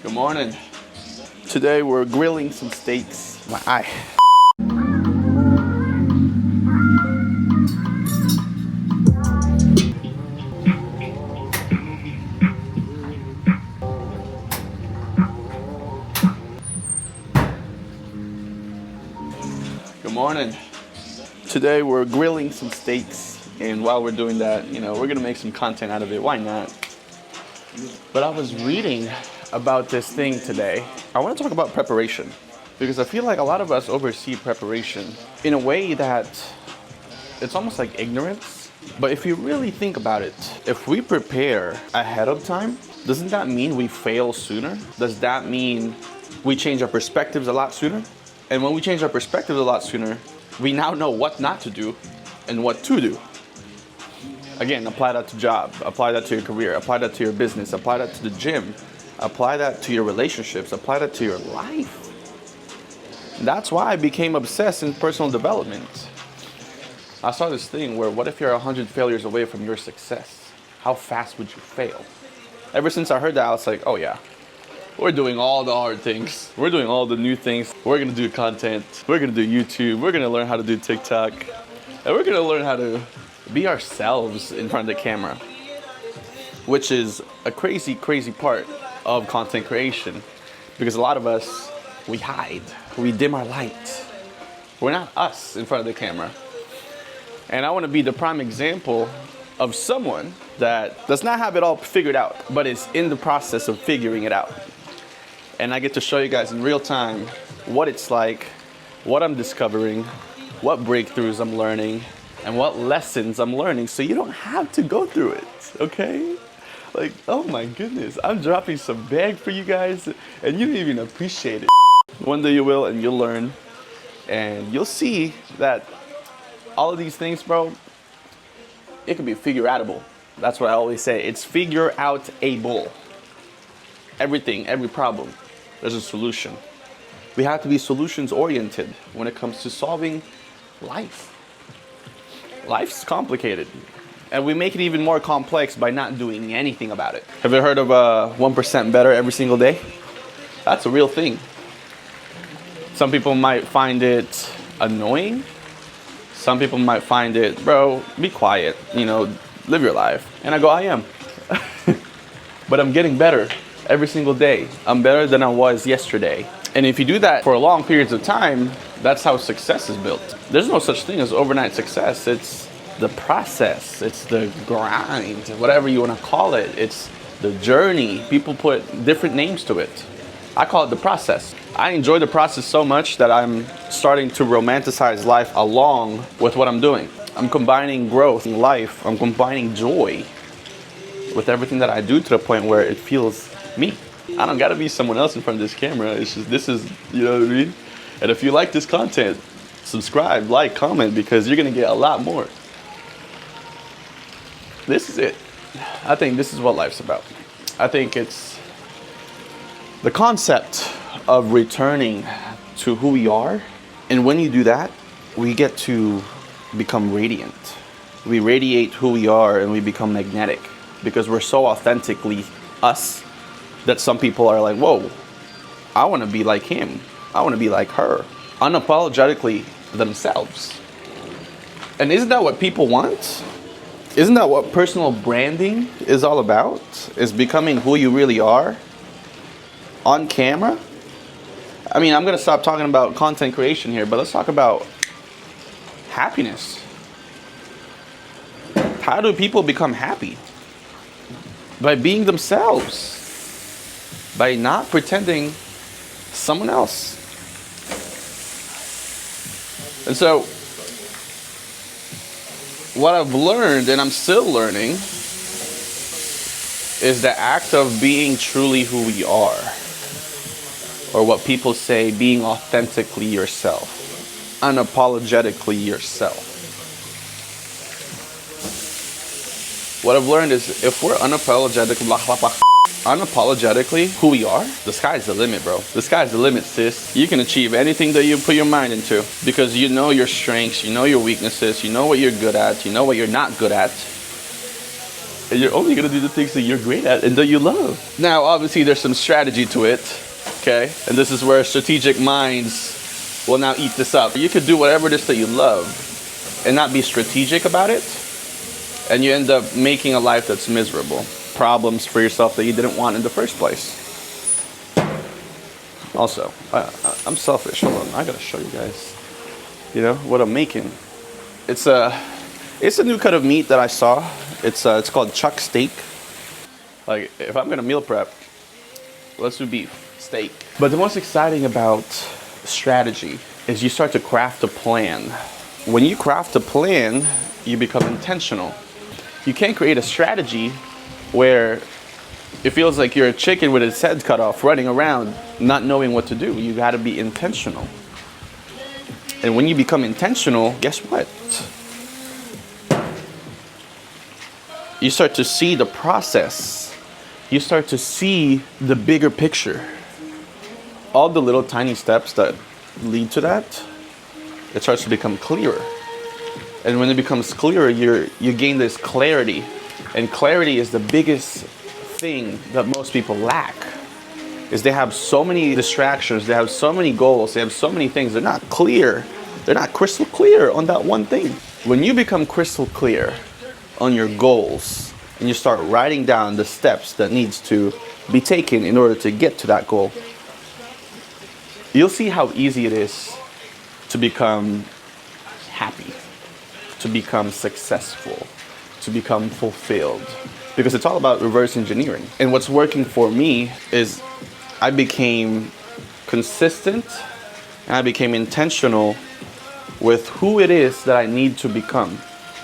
Good morning. Today we're grilling some steaks. My eye. Good morning. Today we're grilling some steaks, and while we're doing that, we're gonna make some content out of it. Why not? But I was reading about this thing today. I want to talk about preparation because I feel like a lot of us oversee preparation in a way that it's almost like ignorance. But if you really think about it, if we prepare ahead of time, doesn't that mean we fail sooner? Does that mean we change our perspectives a lot sooner? And when we change our perspectives a lot sooner, we now know what not to do and what to do. Again, apply that to job, apply that to your career, apply that to your business, apply that to the gym, apply that to your relationships, apply that to your life. That's why I became obsessed in personal development. I saw this thing where, what if you're 100 failures away from your success? How fast would you fail? Ever since I heard that, I was like, oh yeah, we're doing all the hard things. We're doing all the new things. We're gonna do content. We're gonna do YouTube. We're gonna learn how to do TikTok. And we're gonna learn how to be ourselves in front of the camera, which is a crazy, crazy part of content creation, because a lot of us, we hide, we dim our light. We're not us in front of the camera. And I want to be the prime example of someone that does not have it all figured out, but is in the process of figuring it out. And I get to show you guys in real time what it's like, what I'm discovering, what breakthroughs I'm learning, and what lessons I'm learning, so you don't have to go through it, okay? Like, oh my goodness, I'm dropping some bag for you guys, and you don't even appreciate it. One day you will, and you'll learn, and you'll see that all of these things, bro, it can be figure-outable. That's what I always say. It's figure-out-able. Everything, every problem, there's a solution. We have to be solutions-oriented when it comes to solving life. Life's complicated, and we make it even more complex by not doing anything about it. Have you heard of 1% better every single day? That's a real thing. Some people might find it annoying. Some people might find it, bro, be quiet, live your life. And I go, I am. But I'm getting better every single day. I'm better than I was yesterday. And if you do that for long periods of time, that's how success is built. There's no such thing as overnight success. It's the process. It's the grind, whatever you want to call it. It's the journey. People put different names to it. I call it the process. I enjoy the process so much that I'm starting to romanticize life along with what I'm doing. I'm combining growth in life. I'm combining joy with everything that I do to the point where it feels me. I don't gotta be someone else in front of this camera. It's just, this is, you know what I mean? And if you like this content, subscribe, like, comment, because you're gonna get a lot more. This is it. I think this is what life's about. I think it's the concept of returning to who we are. And when you do that, we get to become radiant. We radiate who we are and we become magnetic because we're so authentically us that some people are like, whoa, I want to be like him. I want to be like her. Unapologetically themselves. And isn't that what people want? Isn't that what personal branding is all about? Is becoming who you really are on camera? I mean, I'm going to stop talking about content creation here, but let's talk about happiness. How do people become happy? By being themselves. By not pretending someone else. And so, what I've learned, and I'm still learning, is the act of being truly who we are. Or what people say, being authentically yourself. Unapologetically yourself. What I've learned is if we're unapologetically who we are, the sky's the limit, bro. The sky's the limit, sis. You can achieve anything that you put your mind into because you know your strengths, you know your weaknesses, you know what you're good at, you know what you're not good at. And you're only gonna do the things that you're great at and that you love. Now, obviously, there's some strategy to it, okay? And this is where strategic minds will now eat this up. You could do whatever it is that you love and not be strategic about it, and you end up making a life that's miserable. Problems for yourself that you didn't want in the first place. Also, I'm selfish. Hold on, I gotta show you guys, you know, what I'm making. It's a new cut of meat that I saw. It's called chuck steak. Like, if I'm gonna meal prep, let's do beef, steak. But the most exciting about strategy is you start to craft a plan. When you craft a plan, you become intentional. You can't create a strategy where it feels like you're a chicken with its head cut off, running around, not knowing what to do. You gotta be intentional. And when you become intentional, guess what? You start to see the process. You start to see the bigger picture. All the little tiny steps that lead to that, it starts to become clearer. And when it becomes clearer, you gain this clarity. And clarity is the biggest thing that most people lack. Is they have so many distractions, they have so many goals, they have so many things. They're not clear. They're not crystal clear on that one thing. When you become crystal clear on your goals and you start writing down the steps that needs to be taken in order to get to that goal, you'll see how easy it is to become happy, to become successful, to become fulfilled. Because it's all about reverse engineering. And what's working for me is I became consistent and I became intentional with who it is that I need to become.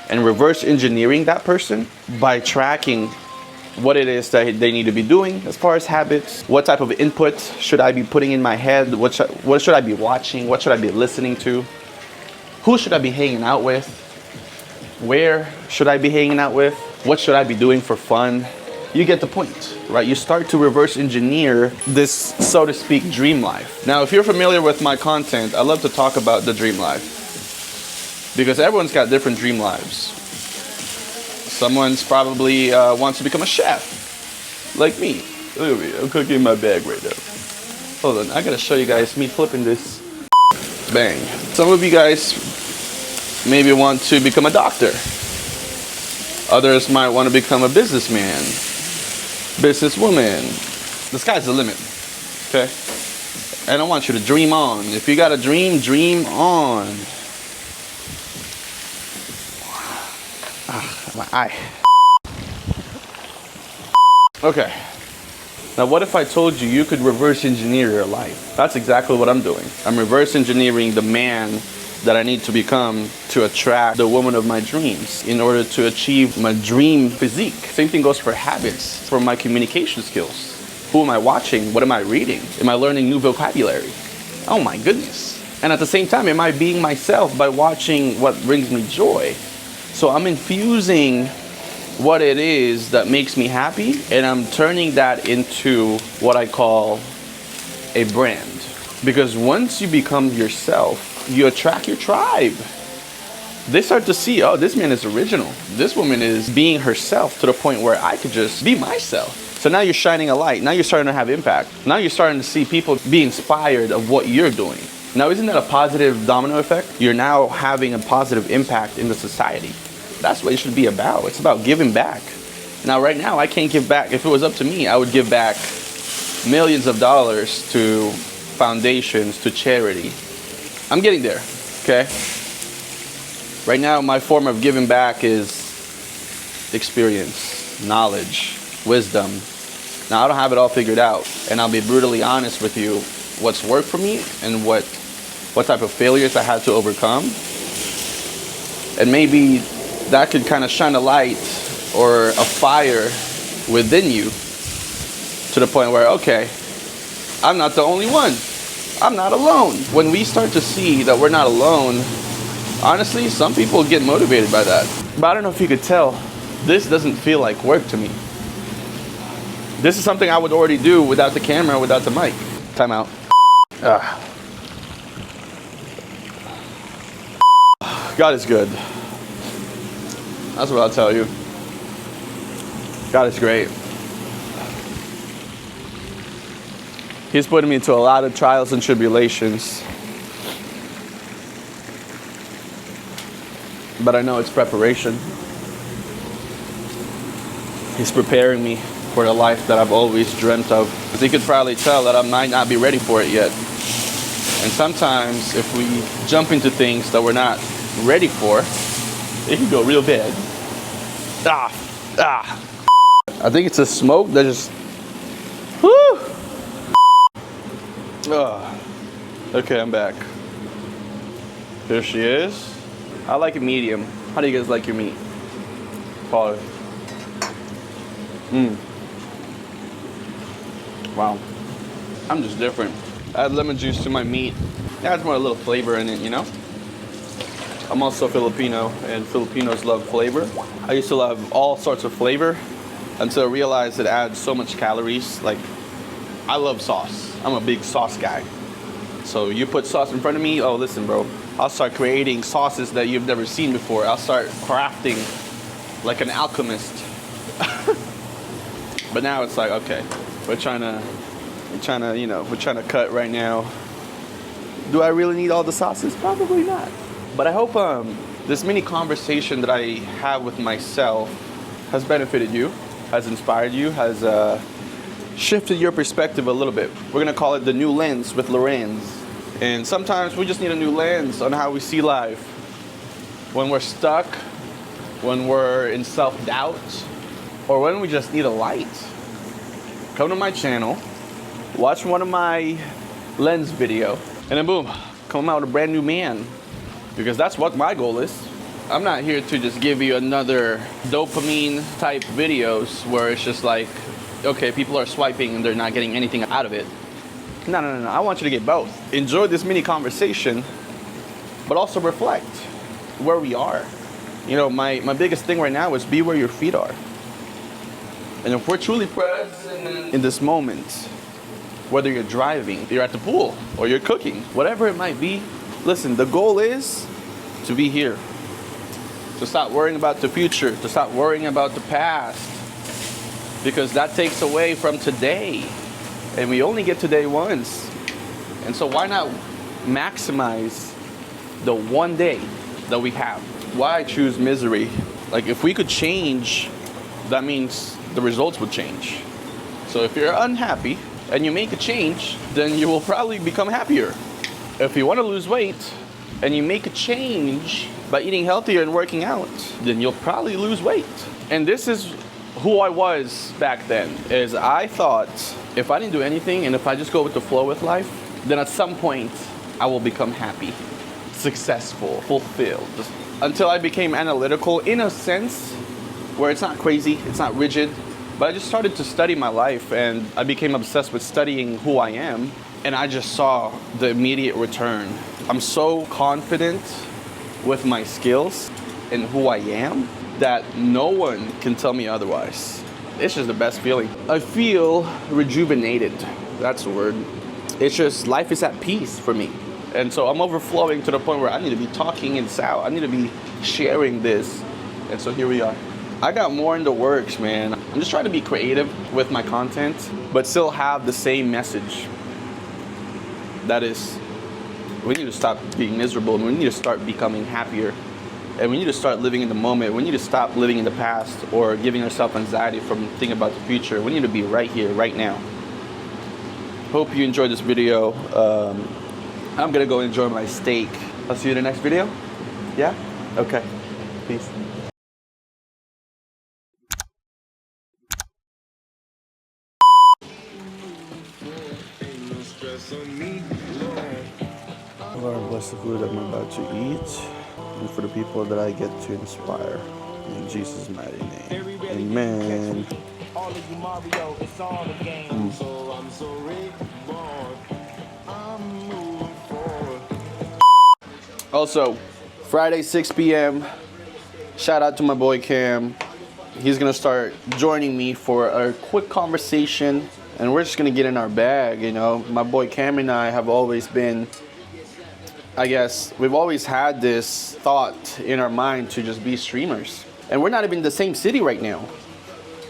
And reverse engineering that person by tracking what it is that they need to be doing as far as habits. What type of input should I be putting in my head? What should I be watching? What should I be listening to? Who should I be hanging out with? Where should I be hanging out with? What should I be doing for fun? You get the point, right? You start to reverse engineer this, so to speak, dream life. Now, if you're familiar with my content, I love to talk about the dream life. Because everyone's got different dream lives. Someone's probably wants to become a chef, like me. Look at me, I'm cooking in my bag right now. Hold on, I gotta show you guys me flipping this. Bang. Some of you guys maybe want to become a doctor. Others might want to become a businessman, businesswoman. The sky's the limit, okay? And I want you to dream on. If you got a dream, dream on. My eye. Okay. Now what if I told you could reverse engineer your life? That's exactly what I'm doing. I'm reverse engineering the man that I need to become to attract the woman of my dreams in order to achieve my dream physique. Same thing goes for habits, for my communication skills. Who am I watching? What am I reading? Am I learning new vocabulary? Oh my goodness. And at the same time, am I being myself by watching what brings me joy? So I'm infusing what it is that makes me happy, and I'm turning that into what I call a brand. Because once you become yourself, you attract your tribe. They start to see, oh, this man is original. This woman is being herself to the point where I could just be myself. So now you're shining a light. Now you're starting to have impact. Now you're starting to see people be inspired of what you're doing. Now, isn't that a positive domino effect? You're now having a positive impact in the society. That's what it should be about. It's about giving back. Now, right now, I can't give back. If it was up to me, I would give back millions of dollars to foundations, to charity. I'm getting there, okay? Right now, my form of giving back is experience, knowledge, wisdom. Now, I don't have it all figured out, and I'll be brutally honest with you. What's worked for me and what type of failures I had to overcome. And maybe that could kind of shine a light or a fire within you to the point where, okay, I'm not the only one. I'm not alone. When we start to see that we're not alone, honestly, some people get motivated by that. But I don't know if you could tell, this doesn't feel like work to me. This is something I would already do without the camera, without the mic. Time out. God is good. That's what I'll tell you. God is great. He's putting me into a lot of trials and tribulations. But I know it's preparation. He's preparing me for the life that I've always dreamt of. As you could probably tell that I might not be ready for it yet. And sometimes if we jump into things that we're not ready for, it can go real bad. I think it's a smoke that just, whoo! Okay, I'm back. Here she is. I like it medium. How do you guys like your meat? Quality. Wow. I'm just different. I add lemon juice to my meat. It adds more a little flavor in it, you know? I'm also Filipino, and Filipinos love flavor. I used to love all sorts of flavor until I realized it adds so much calories. Like, I love sauce. I'm a big sauce guy. So you put sauce in front of me, oh, listen, bro. I'll start creating sauces that you've never seen before. I'll start crafting like an alchemist. But now it's like, okay, we're trying to cut right now. Do I really need all the sauces? Probably not. But I hope this mini conversation that I have with myself has benefited you, has inspired you, has shifted your perspective a little bit. We're gonna call it the new lens with Lenz. And sometimes we just need a new lens on how we see life. When we're stuck, when we're in self-doubt, or when we just need a light. Come to my channel, watch one of my Lenz video, and then boom, come out a brand new man. Because that's what my goal is. I'm not here to just give you another dopamine type videos where it's just like, okay, people are swiping and they're not getting anything out of it. No. I want you to get both. Enjoy this mini conversation, but also reflect where we are. You know, my biggest thing right now is be where your feet are. And if we're truly present in this moment, whether you're driving, you're at the pool, or you're cooking, whatever it might be, listen, the goal is to be here. To stop worrying about the future, to stop worrying about the past. Because that takes away from today. And we only get today once. And so why not maximize the one day that we have? Why choose misery? Like, if we could change, that means the results would change. So if you're unhappy and you make a change, then you will probably become happier. If you want to lose weight and you make a change by eating healthier and working out, then you'll probably lose weight. And this is who I was back then, is I thought if I didn't do anything and if I just go with the flow with life, then at some point I will become happy, successful, fulfilled. Until I became analytical in a sense where it's not crazy, it's not rigid, but I just started to study my life and I became obsessed with studying who I am, and I just saw the immediate return. I'm so confident with my skills and who I am that no one can tell me otherwise. It's just the best feeling. I feel rejuvenated. That's the word. It's just, life is at peace for me. And so I'm overflowing to the point where I need to be talking this out. I need to be sharing this. And so here we are. I got more in the works, man. I'm just trying to be creative with my content, but still have the same message. That is, we need to stop being miserable and we need to start becoming happier. And we need to start living in the moment. We need to stop living in the past or giving ourselves anxiety from thinking about the future. We need to be right here, right now. Hope you enjoyed this video. I'm gonna go enjoy my steak. I'll see you in the next video. Yeah? Okay. Peace. Lord, bless the food I'm about to eat, and for the people that I get to inspire. In Jesus' mighty name. Amen. All of you Mario, it's all the game. So I'm so reborn. I'm moving forward. Also, Friday 6 p.m. Shout out to my boy Cam. He's gonna start joining me for a quick conversation, and we're just gonna get in our bag, you know. My boy Cam and I have always been, I guess, we've always had this thought in our mind to just be streamers. And we're not even in the same city right now.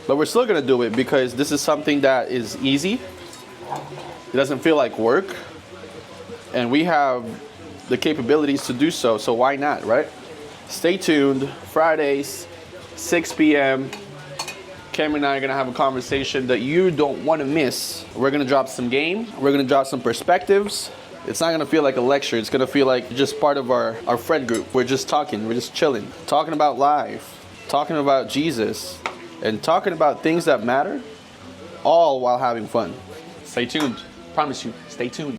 But we're still gonna do it because this is something that is easy. It doesn't feel like work. And we have the capabilities to do so, so why not, right? Stay tuned. Fridays, 6 p.m. Cameron and I are gonna have a conversation that you don't wanna miss. We're gonna drop some game. We're gonna drop some perspectives. It's not gonna feel like a lecture. It's gonna feel like just part of our friend group. We're just talking, we're just chilling. Talking about life, talking about Jesus, and talking about things that matter, all while having fun. Stay tuned. Promise you, stay tuned.